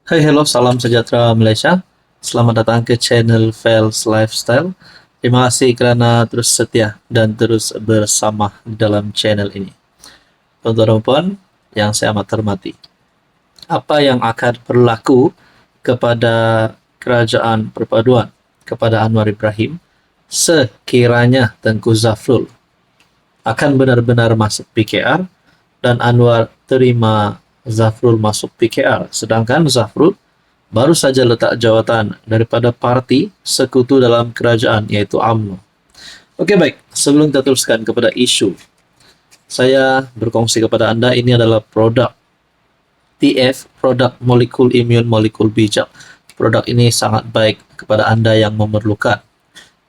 Hai, hello, salam sejahtera Malaysia. Selamat datang ke channel Fels Lifestyle. Terima kasih kerana terus setia dan terus bersama di dalam channel ini. Tuan-tuan dan puan yang saya amat hormati, apa yang akan berlaku kepada kerajaan perpaduan, kepada Anwar Ibrahim, sekiranya Tengku Zafrul akan benar-benar masuk PKR dan Anwar terima Zafrul masuk PKR, sedangkan Zafrul baru saja letak jawatan daripada parti sekutu dalam kerajaan, iaitu UMNO. Okey, baik. Sebelum kita teruskan kepada isu, saya berkongsi kepada anda ini adalah produk TF, produk molekul imun, molekul bijak. Produk ini sangat baik kepada anda yang memerlukan,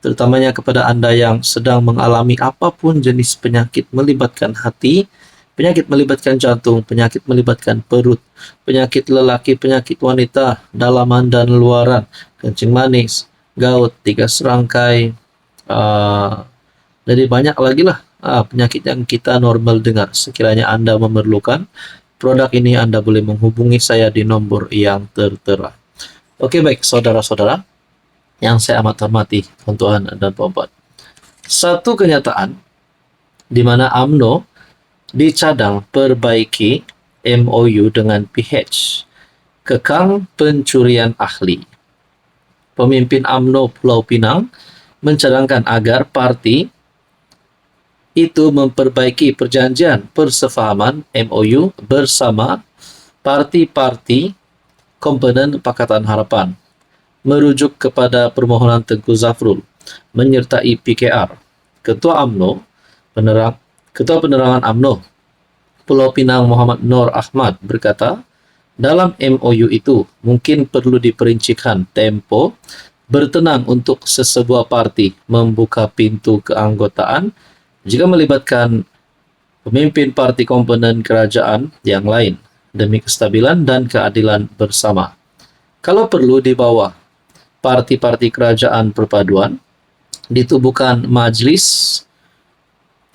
terutamanya kepada anda yang sedang mengalami apapun jenis penyakit melibatkan hati, penyakit melibatkan jantung, penyakit melibatkan perut, penyakit lelaki, penyakit wanita, dalaman dan luaran, kencing manis, gout, 3 serangkai, jadi banyak lagi lah penyakit yang kita normal dengar. Sekiranya anda memerlukan produk ini, anda boleh menghubungi saya di nombor yang tertera. Okey, baik saudara-saudara yang saya amat hormati, tuan-tuan dan puan-puan. Satu kenyataan di mana UMNO dicadang perbaiki MOU dengan PH, kekang pencurian ahli. Pemimpin UMNO Pulau Pinang mencadangkan agar parti itu memperbaiki perjanjian persefahaman MOU bersama parti-parti komponen Pakatan Harapan, merujuk kepada permohonan Tengku Zafrul menyertai PKR. Ketua Penerangan UMNO Pulau Pinang Muhammad Nur Ahmad berkata, dalam MOU itu mungkin perlu diperincikan tempo bertenang untuk sesebuah parti membuka pintu keanggotaan jika melibatkan pemimpin parti komponen kerajaan yang lain demi kestabilan dan keadilan bersama. Kalau perlu di bawah parti-parti kerajaan perpaduan, ditubuhkan majlis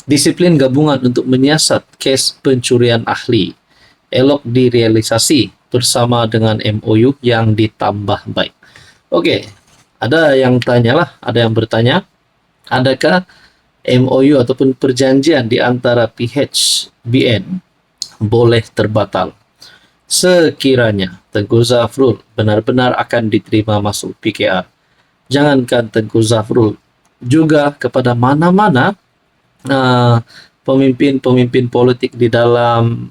disiplin gabungan untuk menyiasat kes pencurian ahli, elok direalisasi bersama dengan MOU yang ditambah baik. Okey, ada yang bertanya, adakah MOU ataupun perjanjian di antara PHBN boleh terbatal sekiranya Tengku Zafrul benar-benar akan diterima masuk PKR? Jangankan Tengku Zafrul, juga kepada mana-mana pemimpin-pemimpin politik di dalam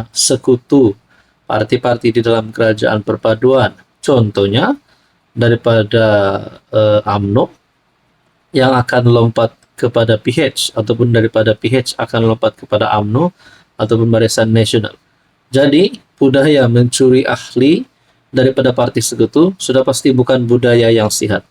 sekutu parti-parti di dalam kerajaan perpaduan, contohnya daripada UMNO yang akan lompat kepada PH ataupun daripada PH akan lompat kepada UMNO ataupun Barisan Nasional. Jadi budaya mencuri ahli daripada parti sekutu sudah pasti bukan budaya yang sihat.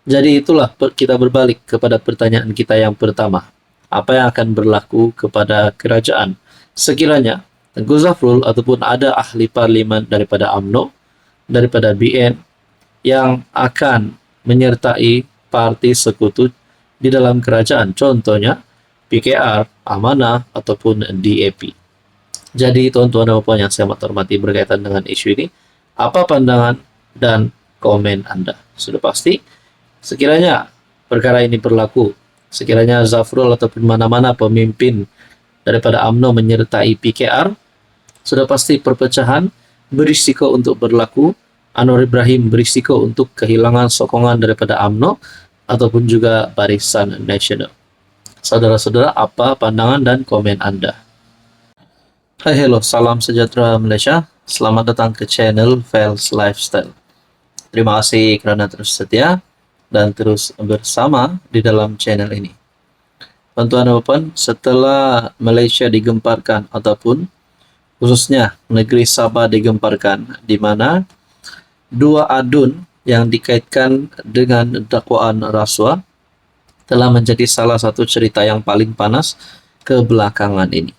Jadi itulah kita berbalik kepada pertanyaan kita yang pertama. Apa yang akan berlaku kepada kerajaan sekiranya Tengku Zafrul ataupun ada ahli parlimen daripada UMNO, daripada BN yang akan menyertai parti sekutu di dalam kerajaan, contohnya PKR, Amanah ataupun DAP. Jadi tuan-tuan dan puan yang saya hormati berkaitan dengan isu ini, apa pandangan dan komen anda? Sudah pasti sekiranya perkara ini berlaku, sekiranya Zafrul ataupun mana-mana pemimpin daripada UMNO menyertai PKR, sudah pasti perpecahan berisiko untuk berlaku. Anwar Ibrahim berisiko untuk kehilangan sokongan daripada UMNO ataupun juga Barisan Nasional. Saudara-saudara, apa pandangan dan komen anda? Hai, hello, salam sejahtera Malaysia. Selamat datang ke channel Fels Lifestyle. Terima kasih kerana terus setia dan terus bersama di dalam channel ini. Tuan-tuan dan puan, setelah Malaysia digemparkan ataupun khususnya negeri Sabah digemparkan, di mana dua adun yang dikaitkan dengan dakwaan rasuah telah menjadi salah satu cerita yang paling panas kebelakangan ini.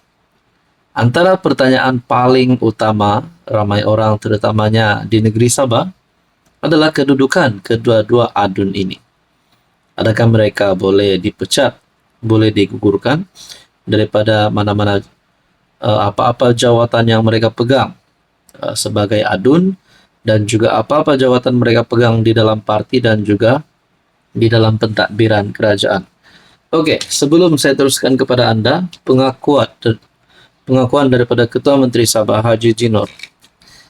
Antara pertanyaan paling utama ramai orang terutamanya di negeri Sabah adalah kedudukan kedua-dua adun ini. Adakah mereka boleh dipecat, boleh digugurkan daripada apa-apa jawatan yang mereka pegang sebagai adun dan juga apa-apa jawatan mereka pegang di dalam parti dan juga di dalam pentadbiran kerajaan. Oke, sebelum saya teruskan kepada Anda, pengakuan daripada Ketua Menteri Sabah Haji Jinor.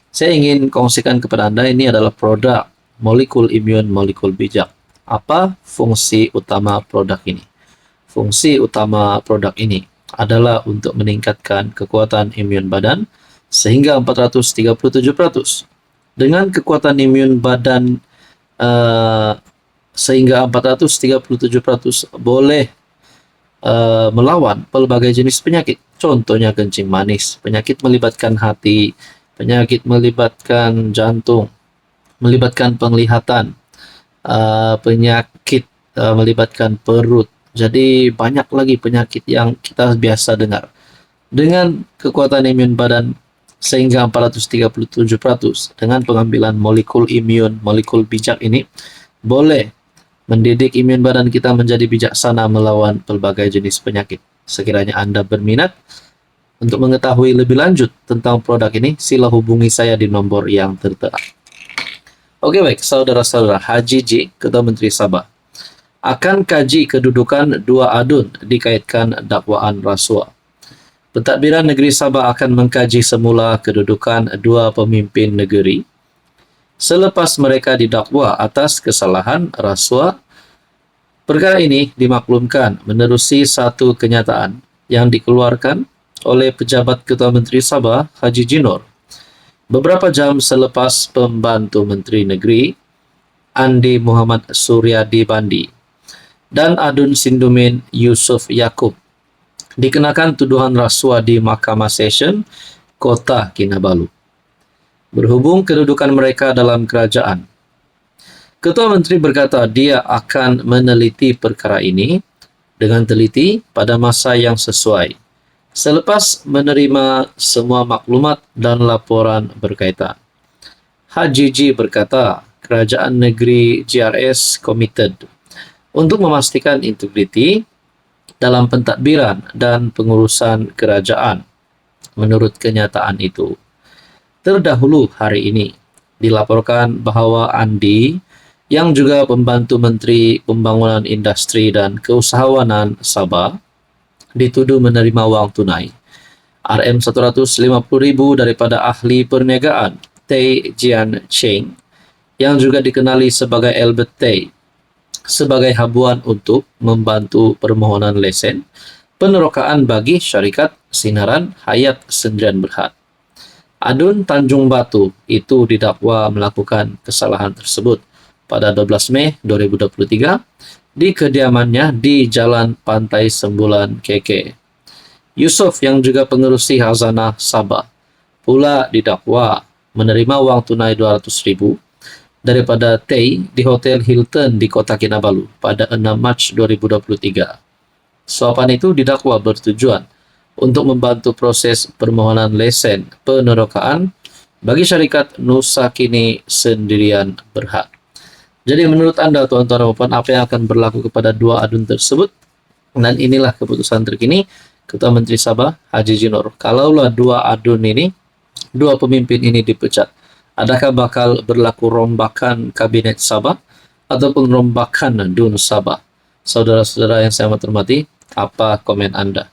Saya ingin kongsikan kepada Anda, ini adalah produk molekul imun molekul bijak. Apa fungsi utama produk ini? Fungsi utama produk ini adalah untuk meningkatkan kekuatan imun badan sehingga 437%. Dengan kekuatan imun badan sehingga 437% boleh melawan pelbagai jenis penyakit. Contohnya kencing manis, penyakit melibatkan hati, penyakit melibatkan jantung, melibatkan penglihatan, penyakit melibatkan perut. Jadi banyak lagi penyakit yang kita biasa dengar. Dengan kekuatan imun badan sehingga 437% dengan pengambilan molekul imun, molekul bijak ini boleh mendidik imun badan kita menjadi bijaksana melawan pelbagai jenis penyakit. Sekiranya Anda berminat untuk mengetahui lebih lanjut tentang produk ini, sila hubungi saya di nomor yang tertera. Oke, baik, saudara-saudara, Haji J, Ketua Menteri Sabah, akan kaji kedudukan dua adun dikaitkan dakwaan rasuah. Pentadbiran Negeri Sabah akan mengkaji semula kedudukan dua pemimpin negeri selepas mereka didakwa atas kesalahan rasuah. Perkara ini dimaklumkan menerusi satu kenyataan yang dikeluarkan oleh pejabat Ketua Menteri Sabah Haji Jinor beberapa jam selepas pembantu Menteri Negeri Andi Muhammad Suryadi Bandi dan Adun Sindumin Yusuf Yaakob dikenakan tuduhan rasuah di Mahkamah Session Kota Kinabalu. Berhubung kedudukan mereka dalam kerajaan, Ketua Menteri berkata dia akan meneliti perkara ini dengan teliti pada masa yang sesuai selepas menerima semua maklumat dan laporan berkaitan. Haji J berkata kerajaan negeri GRS committed untuk memastikan integriti dalam pentadbiran dan pengurusan kerajaan. Menurut kenyataan itu, terdahulu hari ini dilaporkan bahawa Andi yang juga pembantu Menteri Pembangunan Industri dan Keusahawanan Sabah dituduh menerima wang tunai RM150,000 daripada ahli perniagaan Tay Jian Cheng yang juga dikenali sebagai Albert Tay sebagai habuan untuk membantu permohonan lesen penerokaan bagi syarikat sinaran Hayat Sendirian Berhad. Adun Tanjung Batu itu didakwa melakukan kesalahan tersebut pada 12 Mei 2023 di kediamannya di Jalan Pantai Sembulan KK. Yusuf yang juga pengerusi Hazanah Sabah pula didakwa menerima wang tunai 200,000 daripada Tay di Hotel Hilton di Kota Kinabalu pada 6 Mac 2023. Suapan itu didakwa bertujuan untuk membantu proses permohonan lesen penerokaan bagi syarikat Nusa Kini Sendirian Berhad. Jadi menurut Anda, tuan-tuan dan puan, apa yang akan berlaku kepada dua adun tersebut? Dan inilah keputusan terkini Ketua Menteri Sabah Haji Jinor. Kalaulah dua adun ini, dua pemimpin ini dipecat, adakah bakal berlaku rombakan Kabinet Sabah ataupun rombakan DUN Sabah? Saudara-saudara yang saya hormati, apa komen Anda?